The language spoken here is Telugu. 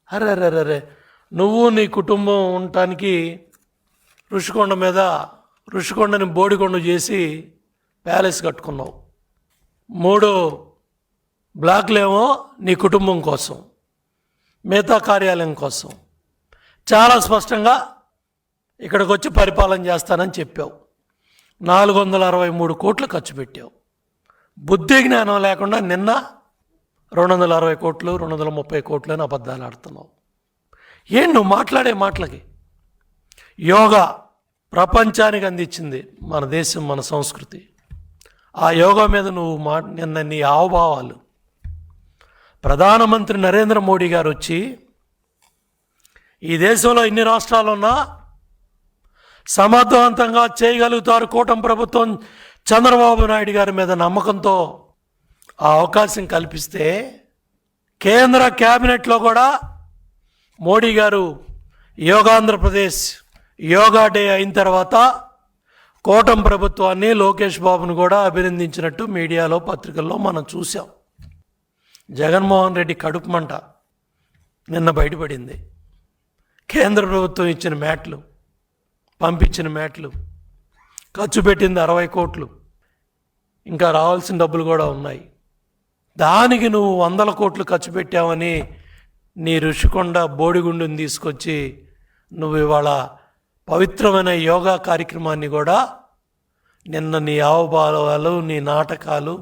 అరే అరే అరే నువ్వు నీ కుటుంబం ఉండటానికి ఋషికొండ మీద ఋషికొండని బోడికొండ చేసి ప్యాలెస్ కట్టుకున్నావు. 3 బ్లాక్లేమో నీ కుటుంబం కోసం, మిగతా కార్యాలయం కోసం. చాలా స్పష్టంగా ఇక్కడికి వచ్చి పరిపాలన చేస్తానని చెప్పావు. 463 కోట్లు ఖర్చు పెట్టావు. బుద్ధి జ్ఞానం లేకుండా నిన్న 260 కోట్లు 230 కోట్లు అని అబద్ధాలు ఆడుతున్నావు. ఏం నువ్వు మాట్లాడే మాటలకి? యోగా ప్రపంచానికి అందించింది మన దేశం, మన సంస్కృతి. ఆ యోగా మీద నువ్వు నిన్న నీ హావభావాలు. ప్రధానమంత్రి నరేంద్ర మోడీ గారు వచ్చి ఈ దేశంలో ఇన్ని రాష్ట్రాలు ఉన్నా సమర్థవంతంగా చేయగలుగుతారు కూటమి ప్రభుత్వం చంద్రబాబు నాయుడు గారి మీద నమ్మకంతో ఆ అవకాశం కల్పిస్తే, కేంద్ర క్యాబినెట్లో కూడా మోడీ గారు యోగాంధ్రప్రదేశ్ యోగా డే అయిన తర్వాత కూటమి ప్రభుత్వాన్ని, లోకేష్ బాబును కూడా అభినందించినట్టు మీడియాలో పత్రికల్లో మనం చూసాం. జగన్మోహన్ రెడ్డి కడుపు మంట నిన్న బయటపడింది. కేంద్ర ప్రభుత్వం ఇచ్చిన మ్యాట్లు, పంపించిన మ్యాట్లు, ఖర్చు పెట్టింది 60 కోట్లు, ఇంకా రావాల్సిన డబ్బులు కూడా ఉన్నాయి. దానికి నువ్వు 100 కోట్లు ఖర్చు పెట్టావని నీ ఋషికొండ బోడిగుండుని తీసుకొచ్చి నువ్వు ఇవాళ పవిత్రమైన యోగా కార్యక్రమాన్ని కూడా నిన్న నీ హావభావాలు, నీ నాటకాలు